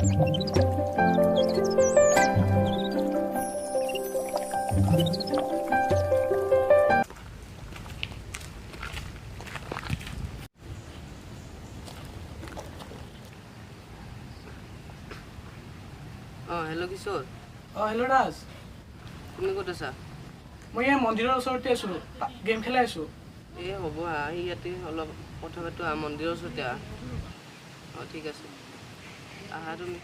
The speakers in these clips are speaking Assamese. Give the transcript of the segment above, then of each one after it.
হেল্ল' কিশোৰ। হেল্ল' ৰাজ। তুমি ক'ত আছা? মই এই মন্দিৰৰ ওচৰতে আছোঁ, গেম খেলাই আছোঁ। এই হ'ব আহি ইয়াতে অলপ কথা পাতো মন্দিৰৰ ওচৰতে আহা। ঠিক আছে আহা তুমি।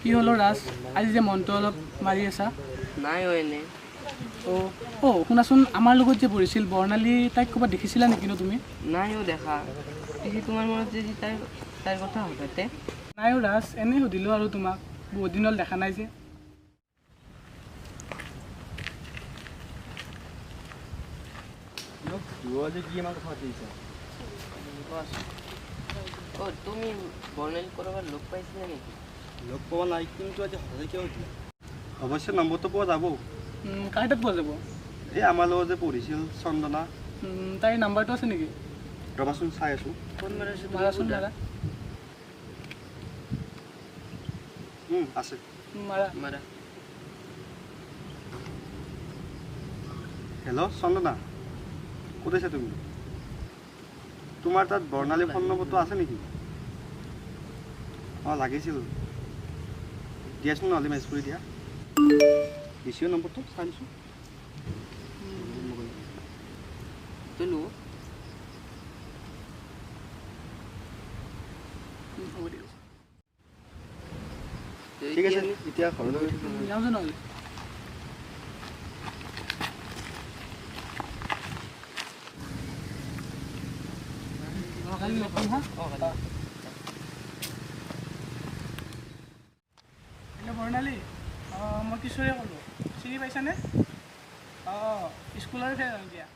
কি হ'লো ৰাজ, আজি যে মনটো অলপ মাৰি আছা? নাই এনেই। শুনাচোন, আমাৰ লগত যে পঢ়িছিল বৰ্ণালী, তাইক ক'ৰবাত দেখিছিলা নেকি তুমি? নাই দেখা। তোমাৰ মনত যদি তাইৰ কথা হঠাতে? নাই ৰাজ, এনেই সুধিলোঁ আৰু তোমাক, বহুত দিন হ'ল দেখা নাই যে। তুমি বৰ্ণালী ক'ৰবাত লগ পাইছিলা নেকি? লগ পোৱা নাই, কিন্তু আজি হঠাতে কিয় সুধিলা? অৱশ্যে নম্বৰটো পোৱা যাব। কাৰ তাত পোৱা যাব? এই আমাৰ লগত যে পঢ়িছিল চন্দনা। তাইৰ নাম্বাৰটো আছে নেকি? ৰ'বাচোন চাই আছোঁ। ফোন মাৰাচোন মাৰা। আছে। মাৰা। হেল্ল' চন্দনা, ক'ত আছা তুমি? তোমাৰ তাত বৰ্ণালী ফোন নম্বৰটো আছে নেকি? লাগিছিল। দিয়াচোন নহ'লে মেছেজ কৰি দিয়া। দিছোঁ নম্বৰটো, চাই দিছোঁ। ঠিক আছে, এতিয়া ঘৰলৈ যাওঁ নহ'লে। হেল্ল' বৰ্ণালী, মই কিশোৰে ক'লোঁ, চিনি পাইছানে? স্কুলৰ ফ্ৰেণ্ড দিয়া।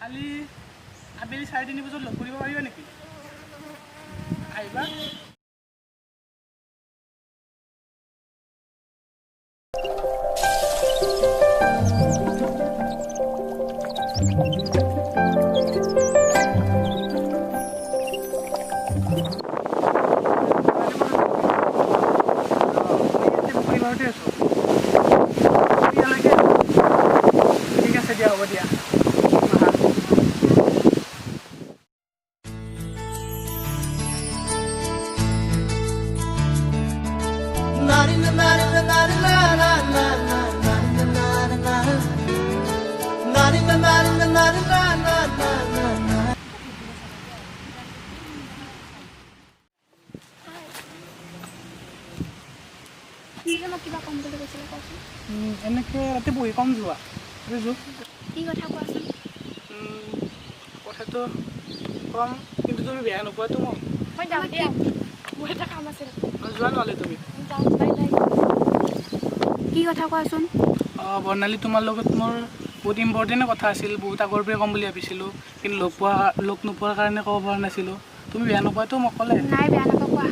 কালি আবেলি 3:30 বজাত লগ কৰিব পাৰিবা নেকি? আহিবা। ঠিক আছে দিয়া, হ'ব দিয়া। কিবা কম বুলি কৈছিলে কওকচোন। এনেকৈ ৰাতি বহি কম যোৱা কি কথা কোৱাচোন। কথাটো কম, কিন্তু তুমি বেয়া নোপোৱাতো মোক? মই যাম দিয়া, মোৰ এটা কাম আছিল। যোৱা নহ'লে তুমি। যাওঁ, বাই বাই। কি কথা কোৱাচোন। বৰ্ণালী, তোমাৰ লগত মোৰ বহুত ইম্পৰ্টেণ্ট কথা আছিল, বহুত আগৰ পৰাই ক'ম বুলি ভাবিছিলোঁ, কিন্তু লগ নোপোৱাৰ কাৰণে ক'ব পৰা নাছিলোঁ। তুমি বেয়া নোপোৱাতো মোক ক'লে? নাই, বেয়া নাপাওঁ, কোৱা।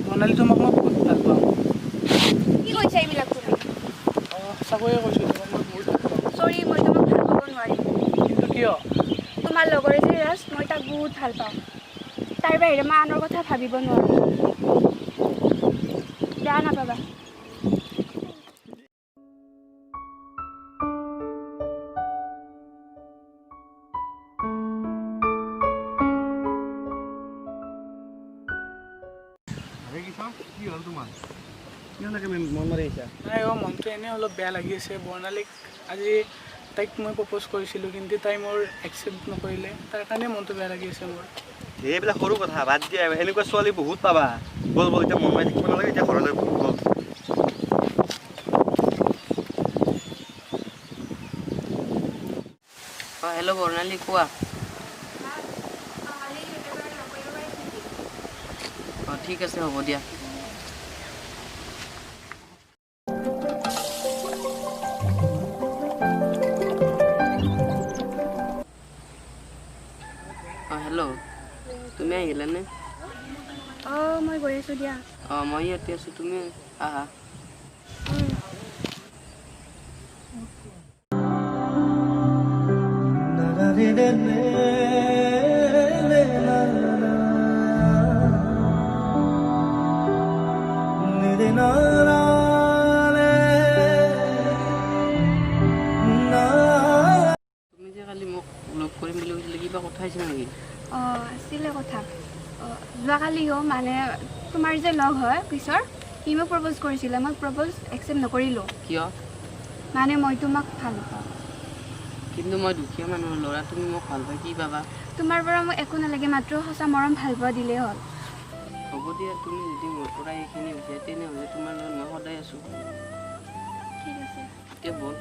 বৰ্ণালী, তোমাক মই বহুত ভাল পাওঁ। কি কৈছা এইবিলাক তুমি? সঁচাকৈয়ে কৈছোঁ, তোমাক মই বহুত ভাল পাওঁ। চৰি, মই তোমাক ভাল পাব নোৱাৰিম। কিন্তু কিয়? তোমাৰ লগৰে যে ৰাজ, মই তাক বহুত ভাল পাওঁ। তাৰ বাহিৰে মই আনৰ কথা ভাবিব নোৱাৰোঁ। বেয়া নাপাবা। কি হ'ল তোমাৰ? কিয় লাগে মন মাৰি আহিছা? নাই মনটো এনেই অলপ বেয়া লাগি আছে। বৰ্ণালীক আজি তাইক মই প্ৰপ'জ কৰিছিলোঁ, কিন্তু তাই মোৰ একচেপ্ট নকৰিলে, তাৰ কাৰণে মনটো বেয়া লাগি আছে মোৰ। এইবিলাক সৰু কথা বাদ দিয়া, এনেকুৱা ছোৱালী বহুত পাবা। ব'ল এতিয়া মন মাৰি থাকিব নালাগে, এতিয়া ঘৰলৈ ব'ল। হেল্ল' বৰ্ণালী, কোৱা। ঠিক আছে, হ'ব দিয়া। হেল্ল' তুমি আহিলানে? অঁ মই গৈ আছোঁ দিয়া। অঁ মই ইয়াতে আছোঁ, তুমি আহা। তুমি যে কালি মোক লগ কৰিম বুলি কৈছিলে, কিবা কথা হৈছিলে নেকি? অঁ আছিলে কথা। যোৱাকালিও মানে তোমাৰ যে লগ হয় পিছৰ, সি মোক প্ৰপ'জ কৰিছিলে, মই প্ৰপ'জ একচেপ্ট নকৰিলোঁ। কিয়? মানে মই তোমাক ভাল পাওঁ। কিন্তু মই দুখীয়া মানুহৰ ল'ৰা, তুমি মোক ভাল পাই কি পাবা? তোমাৰ পৰা মোক একো নালাগে, মাত্ৰ সঁচা মৰম ভাল পোৱা দিলেই হ'ল। হ'ব দিয়া, তুমি যদি মোৰ পৰা এইখিনি বিচাৰা তেনেহ'লে তোমাৰ লগত মই সদায় আছোঁ। ঠিক আছে। এতিয়া বল।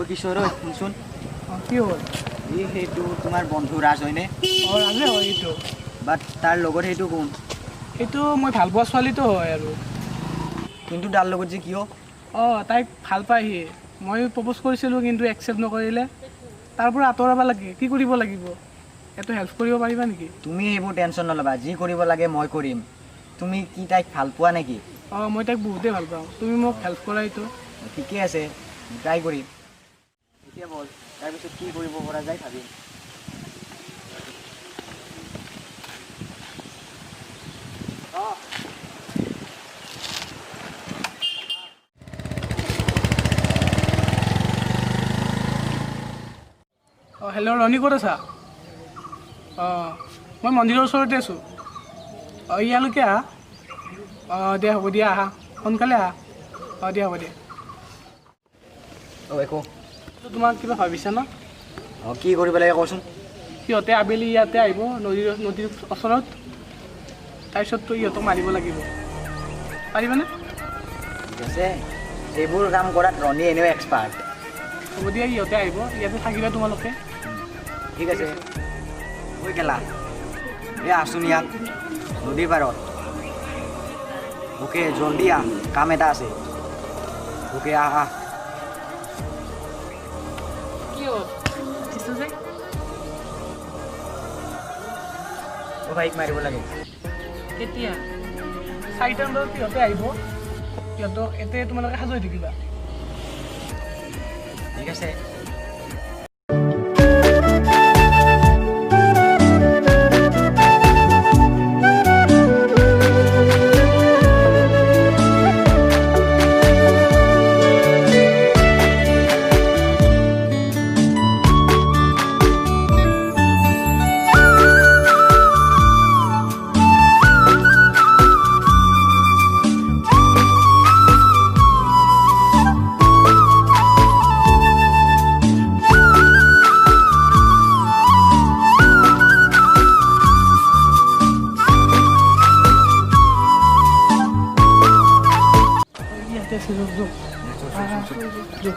কিশোৰ শুনচোন, অঁ কি হ'ল? সেইটো তোমাৰ বন্ধু ৰাজ হয়নে? অঁ ৰাজে হয় এইটো। বাট তাৰ লগত সেইটো কোন? সেইটো মই ভাল পোৱা ছোৱালীটো হয় আৰু। কিন্তু তাৰ লগত যে কিয়? অঁ তাইক ভাল পায় সি। মই প্ৰপ'জ কৰিছিলোঁ কিন্তু একচেপ্ট নকৰিলে। তাৰ পৰা আঁতৰাব লাগে, কি কৰিব লাগিব? এইটো হেল্প কৰিব পাৰিবা নেকি? তুমি সেইবোৰ টেনশ্যন নল'বা, যি কৰিব লাগে মই কৰিম। তুমি কি তাইক ভাল পোৱা নেকি? অঁ মই তাইক বহুতেই ভাল পাওঁ, তুমি মোক হেল্প কৰা এইটো। ঠিকে আছে, ট্ৰাই কৰিম। এতিয়া বল, তাৰপিছত কি কৰিব পৰা যায় ভাবিম। অঁ হেল্ল' ৰণী ক'ত আছা? অঁ মই মন্দিৰৰ ওচৰতে আছোঁ। অঁ ইয়ালৈকে আহা। অঁ দিয়া হ'ব দিয়া, আহা সোনকালে আহা। অঁ দিয়া হ'ব দিয়া। একো তোমাক কিবা ভাবিছা ন? অঁ কি কৰিব লাগে কচোন। সিহঁতে আবেলি ইয়াতে আহিব নদীৰ ওচৰত, তাৰপিছততো ইহঁতক মাৰিব লাগিব, পাৰিবানে? ঠিক আছে, এইবোৰ কাম কৰাত ৰণী এনেও এক্সপাৰ্ট। হ'ব দিয়া, ইহঁতে আহিব, ইয়াতে থাকিবা তোমালোকে। ঠিক আছে। ঐ কেলা, এই আছোন ইয়াত নদীৰ পাৰত। অ'কে জল্দি আহ, কাম এটা আছে। অ'কে আহ আহ। কি হ'ল? যে অ' বাইক মাৰিব লাগে। কেতিয়া? 4টামান বজাত সিহঁতে আহিব, সিহঁতক এতে তোমালোকে সাজু হৈ থাকিবা। ঠিক আছে। ইয়াতে আছে, যোগ যোগ যোগ।